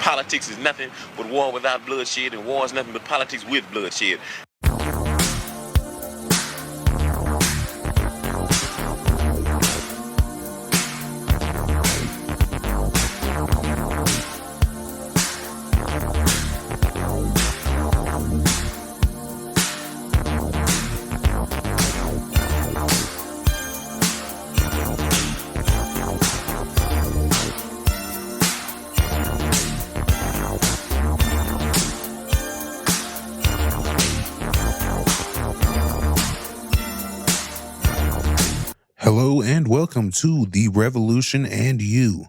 politics is nothing but war without bloodshed, and war is nothing but politics with bloodshed. Hello and welcome to The Revolution and You.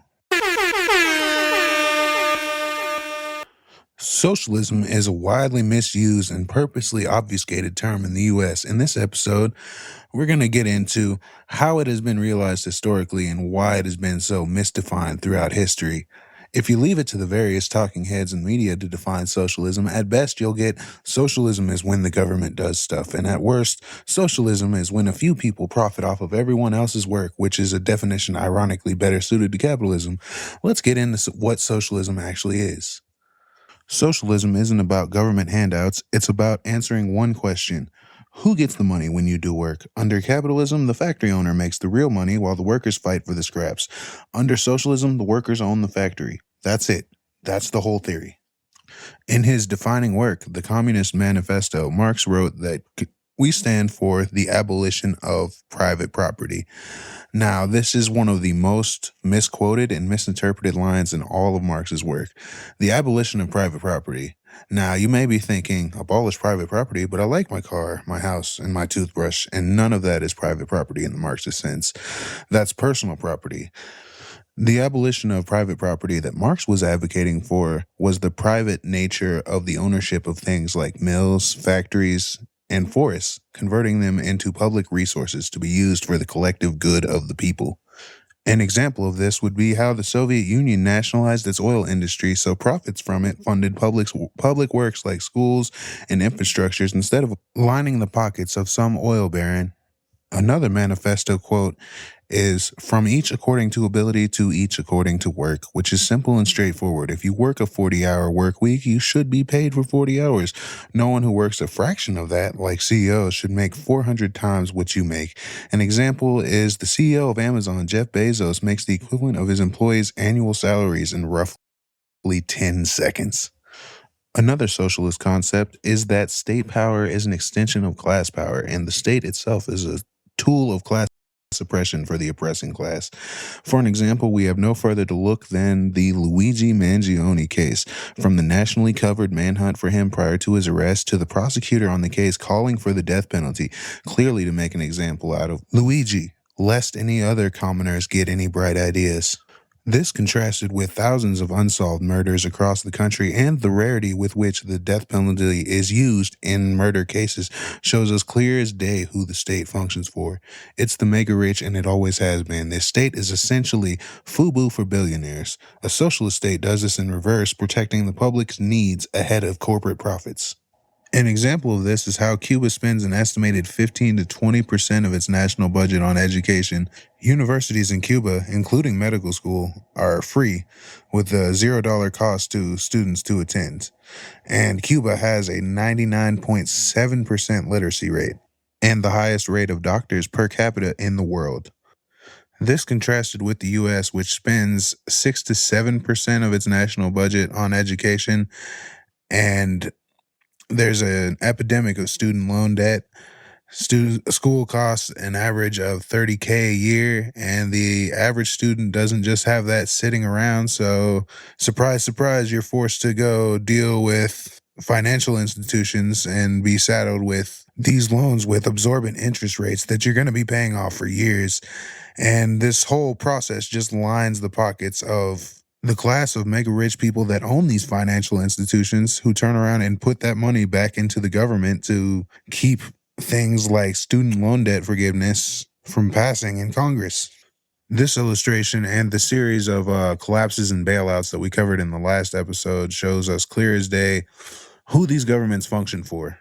Socialism is a widely misused and purposely obfuscated term in the U.S. In this episode, we're going to get into how it has been realized historically and why it has been so misdefined throughout history. If you leave it to the various talking heads and media to define socialism, at best you'll get socialism is when the government does stuff, and at worst, socialism is when a few people profit off of everyone else's work, which is a definition ironically better suited to capitalism. Let's get into what socialism actually is. Socialism isn't about government handouts, it's about answering one question. Who gets the money when you do work? Under capitalism, the factory owner makes the real money while the workers fight for the scraps. Under socialism, the workers own the factory. That's it. That's the whole theory. In his defining work, The Communist Manifesto, Marx wrote that we stand for the abolition of private property. Now, this is one of the most misquoted and misinterpreted lines in all of Marx's work. The abolition of private property. Now, you may be thinking, abolish private property, but I like my car, my house, and my toothbrush, and none of that is private property in the Marxist sense. That's personal property. The abolition of private property that Marx was advocating for was the private nature of the ownership of things like mills, factories, and forests, converting them into public resources to be used for the collective good of the people. An example of this would be how the Soviet Union nationalized its oil industry so profits from it funded public works like schools and infrastructures instead of lining the pockets of some oil baron. Another manifesto quote is, from each according to ability to each according to work, which is simple and straightforward. If you work a 40-hour work week, you should be paid for 40 hours. No one who works a fraction of that, like CEOs, should make 400 times what you make. An example is the CEO of Amazon, Jeff Bezos, makes the equivalent of his employees' annual salaries in roughly 10 seconds. Another socialist concept is that state power is an extension of class power, and the state itself is a tool of class suppression for the oppressing class. For an example, we have no further to look than the Luigi Mangione case, from the nationally covered manhunt for him prior to his arrest to the prosecutor on the case calling for the death penalty, clearly to make an example out of Luigi, lest any other commoners get any bright ideas. This contrasted with thousands of unsolved murders across the country, and the rarity with which the death penalty is used in murder cases shows us clear as day who the state functions for. It's the mega rich, and it always has been. This state is essentially FUBU for billionaires. A socialist state does this in reverse, protecting the public's needs ahead of corporate profits. An example of this is how Cuba spends an estimated 15 to 20% of its national budget on education. Universities in Cuba, including medical school, are free, with a $0 cost to students to attend. And Cuba has a 99.7% literacy rate, and the highest rate of doctors per capita in the world. This contrasted with the U.S., which spends 6 to 7% of its national budget on education, and there's an epidemic of student loan debt. School costs an average of $30,000 a year, and the average student doesn't just have that sitting around. So, surprise, surprise, you're forced to go deal with financial institutions and be saddled with these loans with absorbent interest rates that you're going to be paying off for years. And this whole process just lines the pockets of the class of mega rich people that own these financial institutions, who turn around and put that money back into the government to keep things like student loan debt forgiveness from passing in Congress. This illustration and the series of collapses and bailouts that we covered in the last episode shows us clear as day who these governments function for.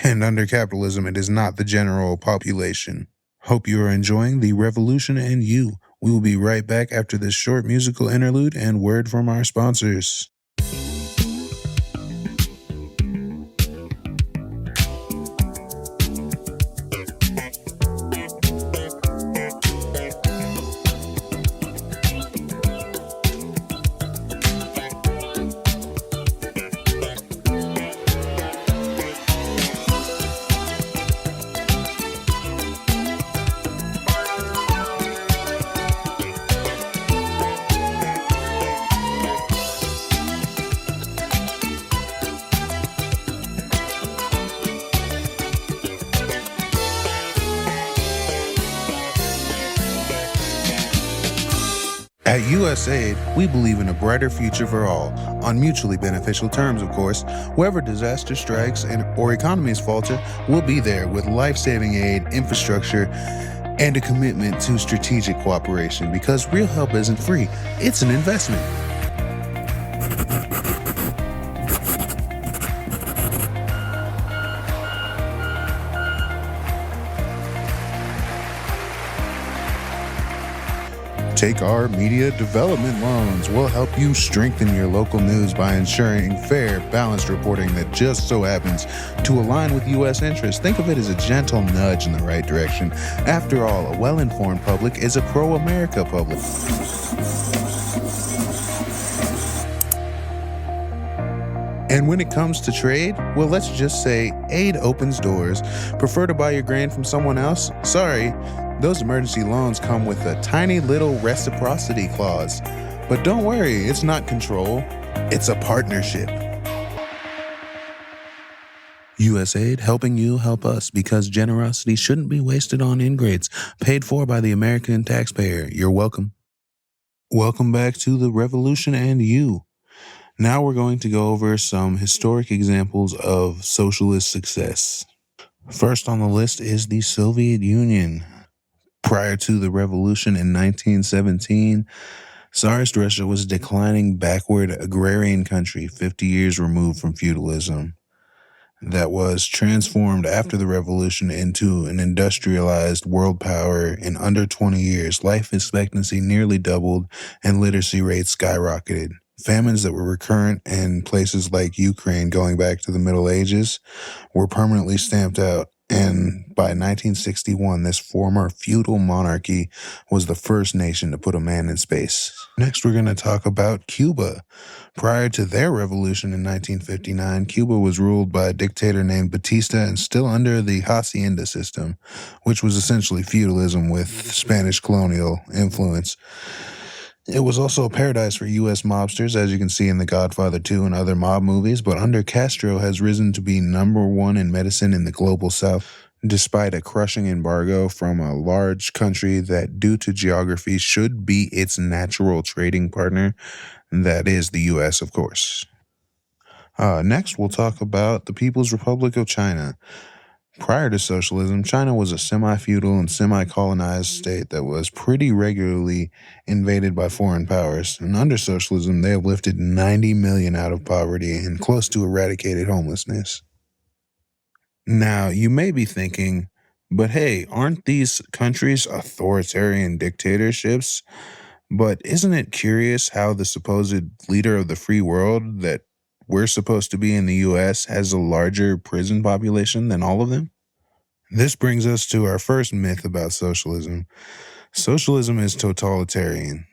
And under capitalism, it is not the general population. Hope you are enjoying The Revolution and You. We will be right back after this short musical interlude and word from our sponsors. At USAID, we believe in a brighter future for all, on mutually beneficial terms, of course. Wherever disaster strikes or economies falter, we'll be there with life-saving aid, infrastructure, and a commitment to strategic cooperation, because real help isn't free, it's an investment. Take our media development loans. We'll help you strengthen your local news by ensuring fair, balanced reporting that just so happens to align with U.S. interests. Think of it as a gentle nudge in the right direction. After all, a well-informed public is a pro-America public. And when it comes to trade, well, let's just say aid opens doors. Prefer to buy your grain from someone else? Sorry, those emergency loans come with a tiny little reciprocity clause. But don't worry, it's not control, it's a partnership. USAID, helping you help us, because generosity shouldn't be wasted on ingrates. Paid for by the American taxpayer. You're welcome. Welcome back to the Revolution and You. Now we're going to go over some historic examples of socialist success. First on the list is the Soviet Union. Prior to the revolution in 1917, Tsarist Russia was a declining, backward agrarian country 50 years removed from feudalism that was transformed after the revolution into an industrialized world power in under 20 years. Life expectancy nearly doubled and literacy rates skyrocketed. Famines that were recurrent in places like Ukraine going back to the Middle Ages were permanently stamped out. And by 1961, this former feudal monarchy was the first nation to put a man in space. Next, we're going to talk about Cuba. Prior to their revolution in 1959, Cuba was ruled by a dictator named Batista and still under the hacienda system, which was essentially feudalism with Spanish colonial influence. It was also a paradise for U.S. mobsters, as you can see in The Godfather 2 and other mob movies, but under Castro has risen to be #1 in medicine in the global south, despite a crushing embargo from a large country that, due to geography, should be its natural trading partner. That is the U.S., of course. Next, we'll talk about the People's Republic of China. Prior to socialism, China was a semi-feudal and semi-colonized state that was pretty regularly invaded by foreign powers. And under socialism, they have lifted 90 million out of poverty and close to eradicated homelessness. Now, you may be thinking, but hey, aren't these countries authoritarian dictatorships? But isn't it curious how the supposed leader of the free world that we're supposed to be in the U.S. has a larger prison population than all of them? This brings us to our first myth about socialism. Socialism is totalitarian.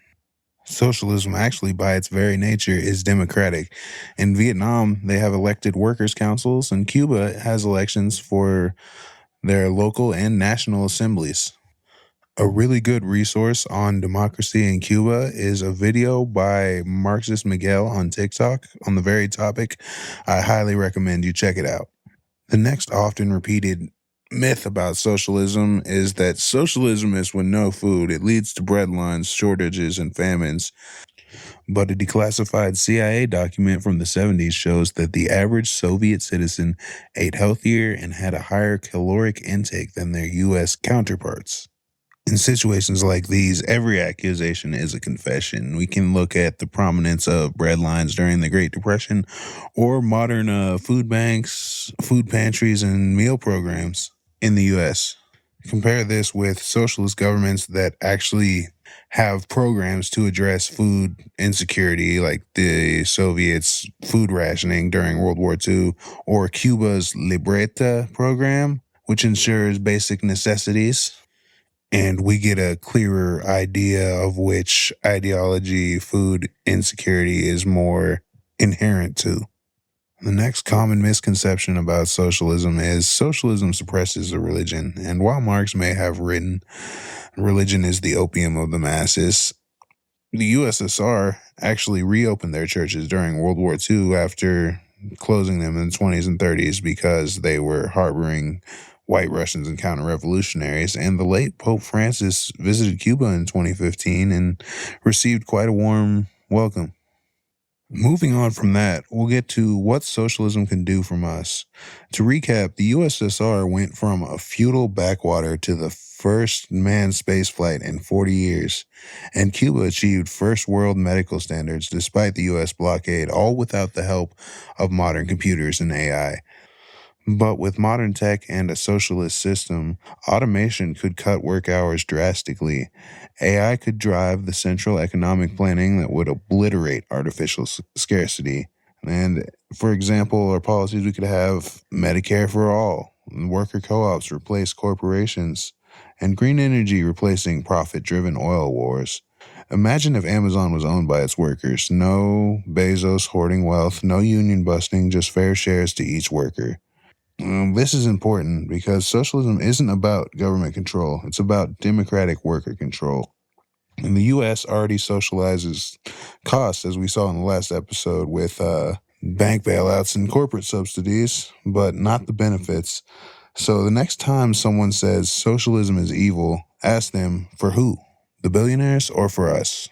Socialism, actually, by its very nature, is democratic. In Vietnam, they have elected workers' councils, and Cuba has elections for their local and national assemblies. A really good resource on democracy in Cuba is a video by Marxist Miguel on TikTok on the very topic. I highly recommend you check it out. The next often repeated myth about socialism is that socialism is with no food. It leads to breadlines, shortages, and famines. But a declassified CIA document from the 70s shows that the average Soviet citizen ate healthier and had a higher caloric intake than their U.S. counterparts. In situations like these, every accusation is a confession. We can look at the prominence of breadlines during the Great Depression or modern food banks, food pantries, and meal programs in the U.S. Compare this with socialist governments that actually have programs to address food insecurity, like the Soviets' food rationing during World War II, or Cuba's Libreta program, which ensures basic necessities. And we get a clearer idea of which ideology food insecurity is more inherent to. The next common misconception about socialism is socialism suppresses a religion. And while Marx may have written, religion is the opium of the masses, the USSR actually reopened their churches during World War II after closing them in the 20s and 30s because they were harboring white Russians and counter-revolutionaries, and the late Pope Francis visited Cuba in 2015 and received quite a warm welcome. Moving on from that, we'll get to what socialism can do from us. To recap, the USSR went from a feudal backwater to the first manned spaceflight in 40 years, and Cuba achieved first world medical standards despite the US blockade, all without the help of modern computers and AI. But with modern tech and a socialist system, automation could cut work hours drastically. AI could drive the central economic planning that would obliterate artificial scarcity. And for example, our policies, we could have Medicare for all, worker co-ops replace corporations, and green energy replacing profit-driven oil wars. Imagine if Amazon was owned by its workers. No Bezos hoarding wealth, no union busting, just fair shares to each worker. This is important because socialism isn't about government control. It's about democratic worker control. And the U.S. already socializes costs, as we saw in the last episode, with bank bailouts and corporate subsidies, but not the benefits. So the next time someone says socialism is evil, ask them for who? The billionaires or for us?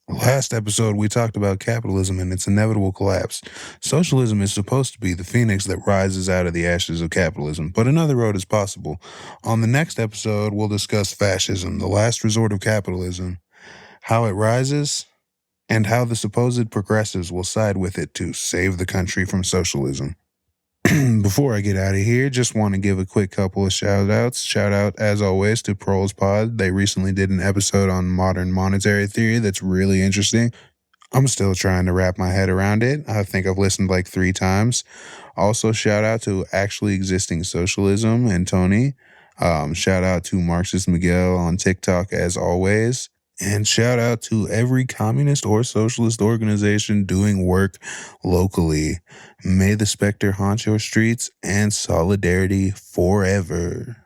Last episode, we talked about capitalism and its inevitable collapse. Socialism is supposed to be the phoenix that rises out of the ashes of capitalism, but another road is possible. On the next episode, we'll discuss fascism, the last resort of capitalism, how it rises, and how the supposed progressives will side with it to save the country from socialism. Before I get out of here, just want to give a quick couple of shout outs. Shout out, as always, to Proles Pod. They recently did an episode on modern monetary theory that's really interesting. I'm still trying to wrap my head around it. I think I've listened like 3 times. Also, shout out to Actually Existing Socialism and Tony. Shout out to Marxist Miguel on TikTok, as always. And shout out to every communist or socialist organization doing work locally. May the specter haunt your streets and solidarity forever.